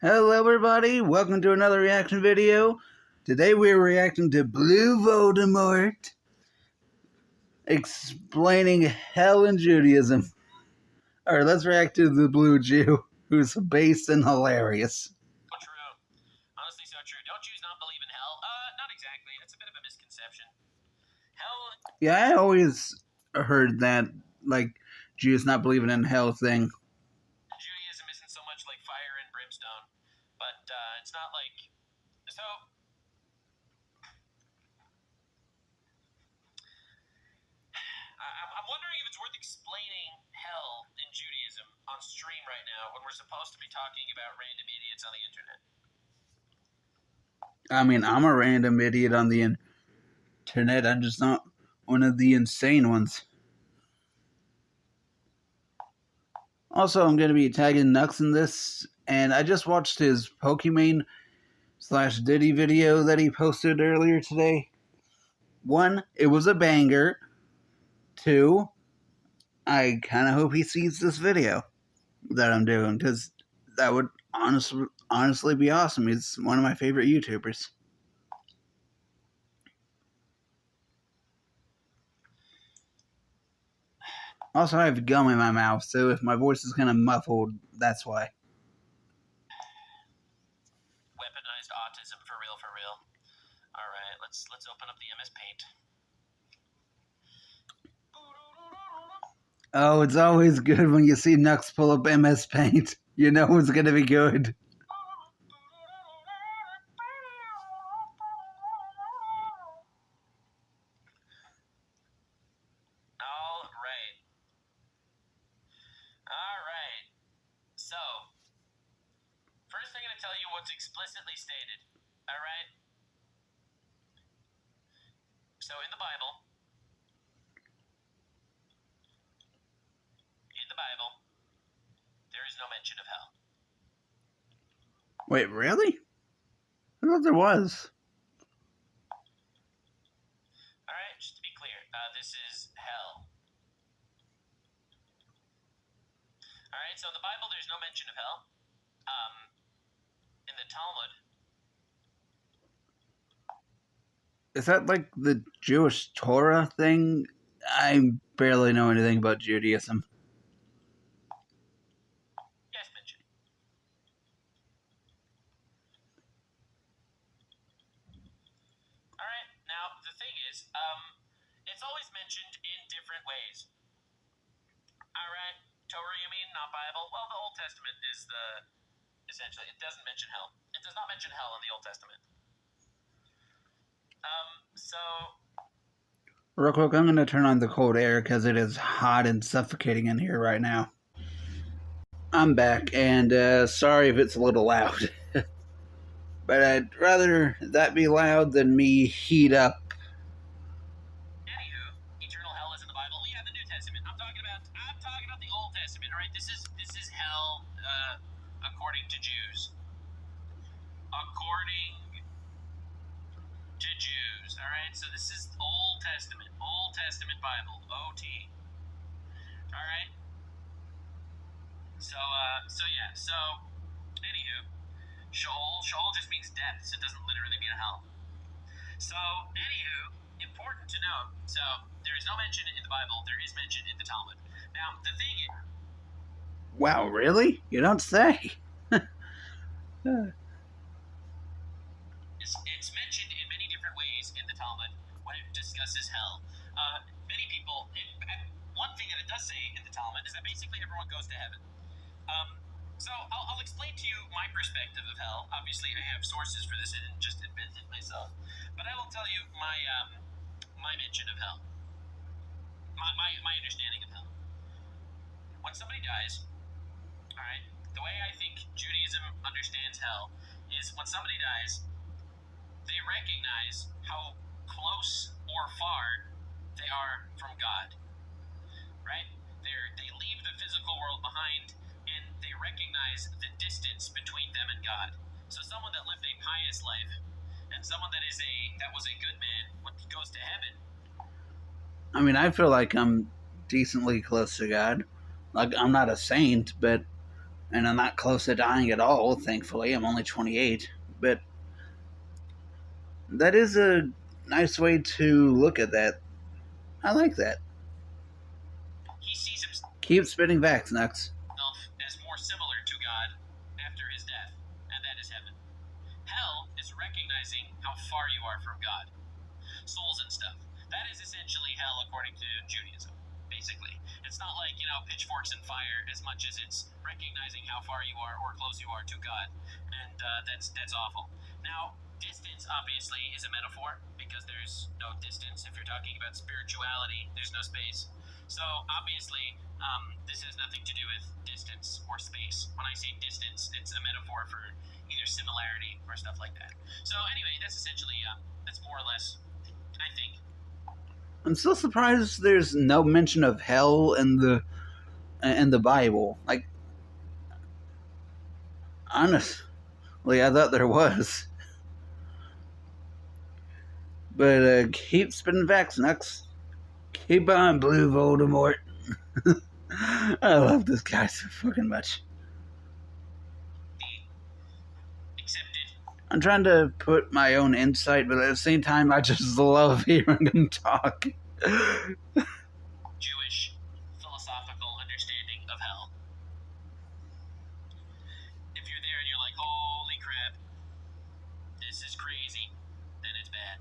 Hello everybody, welcome to another reaction video. Today we're reacting to Blue Voldemort explaining hell in Judaism. Alright, let's react to the Blue Jew, who's based and hilarious. So true. Honestly, so true. Don't Jews not believe in hell? Not exactly. That's a bit of a misconception. Hell... Yeah, I always heard that, like, Jews not believing in hell thing. Judaism isn't so much like fire and brimstone, but it's not like... So... I'm wondering if it's worth explaining hell in Judaism on stream right now when we're supposed to be talking about random idiots on the internet. I mean, I'm a random idiot on the internet, I'm just not one of the insane ones. Also, I'm going to be tagging Nux in this, and I just watched his Pokimane/Diddy video that he posted earlier today. 1, it was a banger. 2, I kind of hope he sees this video that I'm doing, because that would honestly be awesome. He's one of my favorite YouTubers. Also, I have gum in my mouth, so if my voice is kind of muffled, that's why. Weaponized autism for real, for real. Alright, let's open up the MS Paint. Oh, it's always good when you see Nux pull up MS Paint. You know it's going to be good. Alright. So, first I'm going to tell you what's explicitly stated. Alright? So in the Bible, there is no mention of hell. Wait, really? I thought there was. Alright, just to be clear, this is hell. Alright, so in the Bible there's no mention of hell. In the Talmud... Is that like the Jewish Torah thing? I barely know anything about Judaism. Yes, mention. Alright, now the thing is, it's always mentioned in different ways. Alright, Torah you mean, not Bible? Well, the Old Testament is essentially, it doesn't mention hell. It does not mention hell in the Old Testament. So... Real quick, I'm going to turn on the cold air because it is hot and suffocating in here right now. I'm back, and sorry if it's a little loud. But I'd rather that be loud than me heat up. Anywho, eternal hell is in the Bible. We have the New Testament. I'm talking about the Old Testament, right? This is hell, according to Jews. According to Jews, alright? So this is Old Testament Bible, OT. Alright? So, anywho, Sheol just means death, so it doesn't literally mean hell. So, anywho, important to note, so, there is no mention in the Bible, there is mention in the Talmud. Now, the thing is... Wow, really? You don't say. It's mentioned in many different ways in the Talmud when it discusses hell. Many people, one thing that it does say in the Talmud is that basically everyone goes to heaven. So I'll explain to you my perspective of hell. Obviously, I have sources for this. I didn't just invent it myself. But I will tell you my mention of hell. My understanding of hell. When somebody dies, alright, the way I think Judaism understands hell is when somebody dies, they recognize how close or far they are from God, right? They leave the physical world behind, and they recognize the distance between them and God. So someone that lived a pious life, and someone that was a good man, when he goes to heaven. I mean, I feel like I'm decently close to God. Like, I'm not a saint, but And I'm not close to dying at all, thankfully. I'm only 28. But that is a nice way to look at that. I like that. He sees himself Keep spitting facts, Nux. as more similar to God after his death, and that is heaven. Hell is recognizing how far you are from God. Souls and stuff. That is essentially hell according to Judaism, basically. It's not like, pitchforks and fire as much as it's recognizing how far you are or close you are to God. And that's awful. Now, distance, obviously, is a metaphor because there's no distance. If you're talking about spirituality, there's no space. So, obviously, this has nothing to do with distance or space. When I say distance, it's a metaphor for either similarity or stuff like that. So, anyway, that's essentially, that's more or less, I think. I'm still surprised there's no mention of hell in the Bible. Like, honestly, I thought there was. But keep spitting facts, Nux. Keep on, Blue Voldemort. I love this guy so fucking much. Accepted. I'm trying to put my own insight, but at the same time, I just love hearing him talk. Jewish philosophical understanding of hell. If you're there and you're like, holy crap, this is crazy, then it's bad.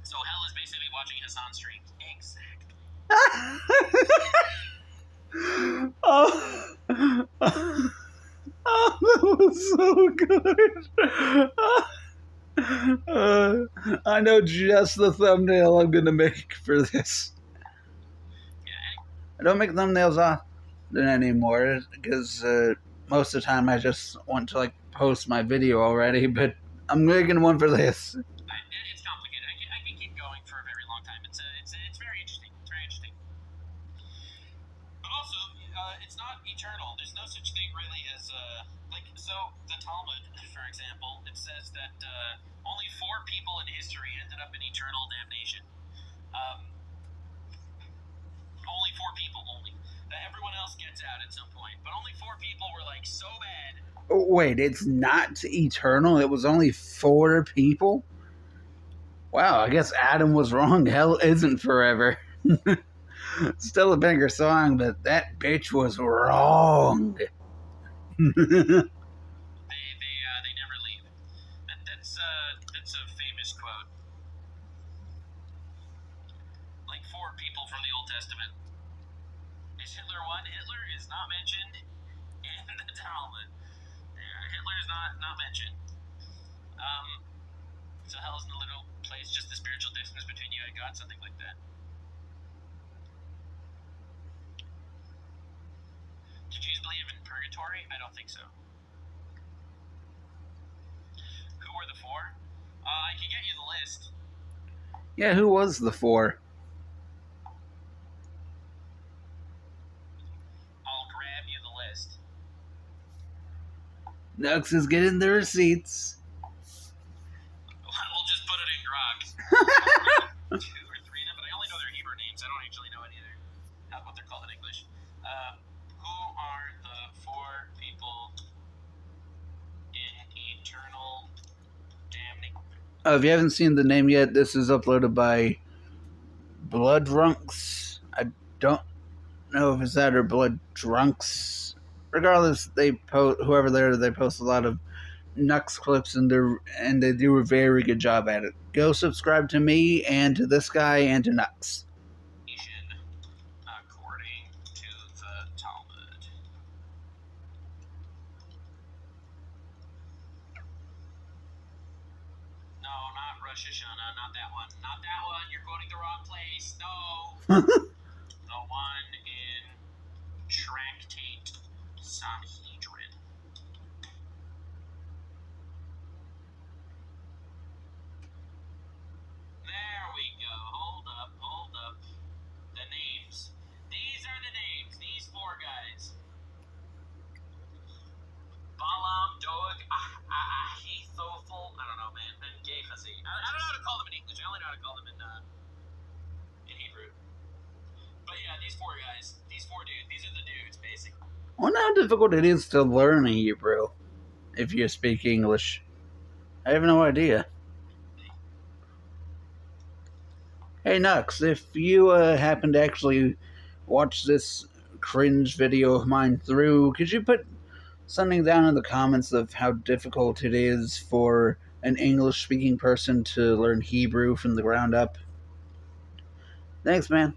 So hell is basically watching Hassan stream. Exactly. Oh, that was so good. I know just the thumbnail I'm gonna make for this. Yeah, I don't make thumbnails often anymore because most of the time I just want to post my video already. But I'm making one for this. it's complicated. I can keep going for a very long time. It's very interesting. It's very interesting. But also, it's not eternal. There's no such thing really as so the Talmud, for example, it says that only 4 people in history ended up in eternal damnation. Only 4 people, everyone else gets out at some point, but only 4 people were so bad. Wait, it's not eternal? It was only 4 people? Wow, I guess Adam was wrong. Hell isn't forever. Still a banger song, but that bitch was wrong. They never leave. That's a famous quote. 4 people from the Old Testament. Is Hitler one? Hitler is not mentioned in the Talmud. Hitler is not mentioned. So hell isn't a literal place, just the spiritual distance between you and God, something like that. Do Jews believe in purgatory? I don't think so. Who were the 4? I can get you the list. Yeah, who was the 4? I'll grab you the list. Nux is getting the receipts. We'll just put it in Grok. 2 or 3 of them, but I only know their Hebrew names. I don't actually know any of what they're called in English. Who are the 4 people in eternal damnation? If you haven't seen the name yet, this is uploaded by Blood Drunks. I don't know if it's that or Blood Drunks. Regardless, they post whoever they post a lot of Nux clips and they do a very good job at it. Go subscribe to me and to this guy and to Nux. According to the Talmud. No, not Rosh Hashanah, not that one. Not that one, you're quoting the wrong place. No. The one in Tractate Sanhedrin. There we go. Hold up. The names. These are the names. These 4 guys. Balaam, Doeg, Ahithophel. I don't know, man. Ben Gehazi. I don't know how to call them in English. I only know how to call them in Hebrew. But yeah, these four guys, these four dudes, these are the dudes, basically. I wonder how difficult it is to learn Hebrew if you speak English. I have no idea. Hey, Nux, if you happen to actually watch this cringe video of mine through, could you put something down in the comments of how difficult it is for an English-speaking person to learn Hebrew from the ground up? Thanks, man.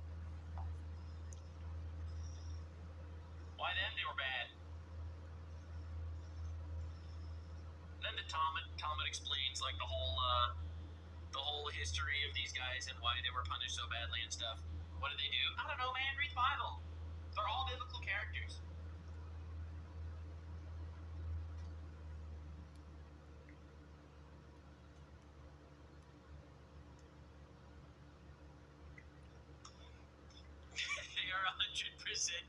Why them? They were bad. Then the Talmud explains like the whole history of these guys and why they were punished so badly and stuff. What did they do? I don't know, man. Read the Bible. They're all biblical characters. They are 100%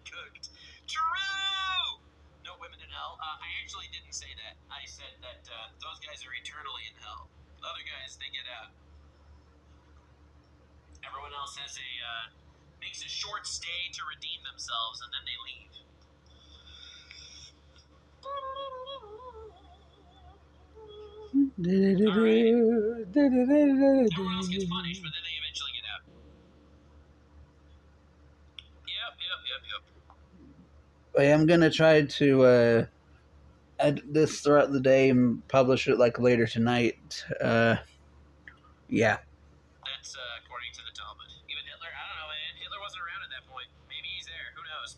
cooked. True! No women in hell. I actually didn't say that. I said that those guys are eternally in hell. The other guys, they get out. Everyone else has makes a short stay to redeem themselves, and then they leave. Everyone else gets punished, but then they eventually get out. Yep. I'm gonna try to edit this throughout the day and publish it like later tonight. Yeah. That's according to the Talmud. Even Hitler, I don't know, man. Hitler wasn't around at that point. Maybe he's there. Who knows?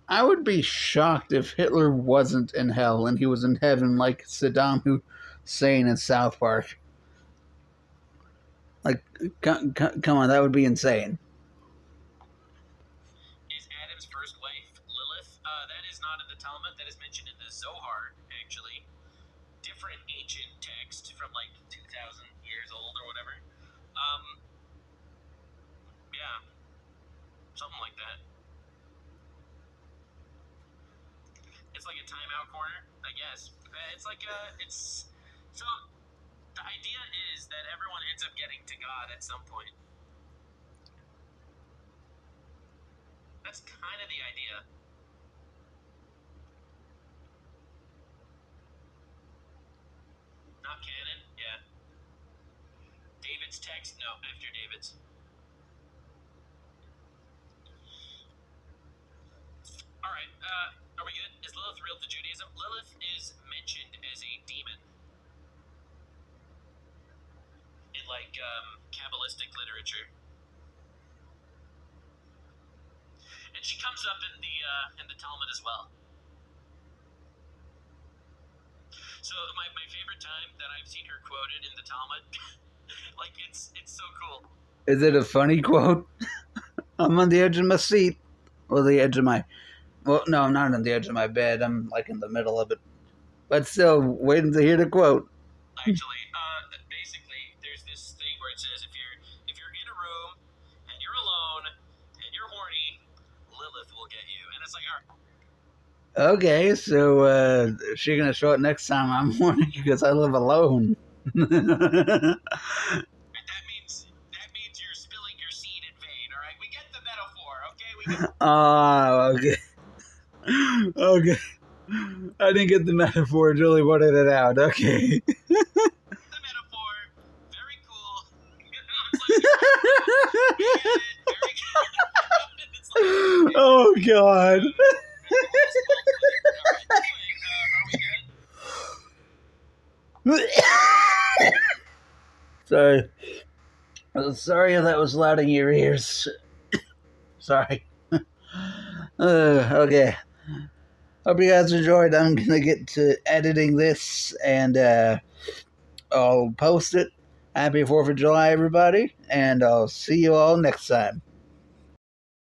I would be shocked if Hitler wasn't in hell and he was in heaven like Saddam Hussein in South Park. Like, come on, that would be insane. Is Adam's first wife Lilith? That is not in the Talmud. That is mentioned in the Zohar, actually. Different ancient text from like 2,000 years old or whatever. Yeah. Something like that. It's like a timeout corner, I guess. It's like so the idea is that everyone ends up getting to God at some point. That's kind of the idea. Not canon, yeah. David's text, no, after David's. Alright, are we good? Is Lilith real to Judaism? Lilith is mentioned as a demon in like Kabbalistic literature. And she comes up in the Talmud as well. So my favorite time that I've seen her quoted in the Talmud, like it's so cool. Is it a funny quote? I'm on the edge of my seat. Or the edge of my... Well, no, I'm not on the edge of my bed. I'm like in the middle of it. But still, waiting to hear the quote. Actually, basically, there's this thing where it says if you're in a room and you're alone and you're horny, Lilith will get you. And it's like, all right. Okay, so is she gonna show up next time I'm horny because I live alone? That means you're spilling your seed in vain. All right, we get the metaphor. Okay, we get. Oh, okay. Okay. I didn't get the metaphor. Julie wanted it out. Okay. The metaphor. Very cool. Oh, God. Sorry. Sorry if that was loud in your ears. Sorry. Okay. Hope you guys enjoyed. I'm going to get to editing this and I'll post it. Happy 4th of July, everybody. And I'll see you all next time.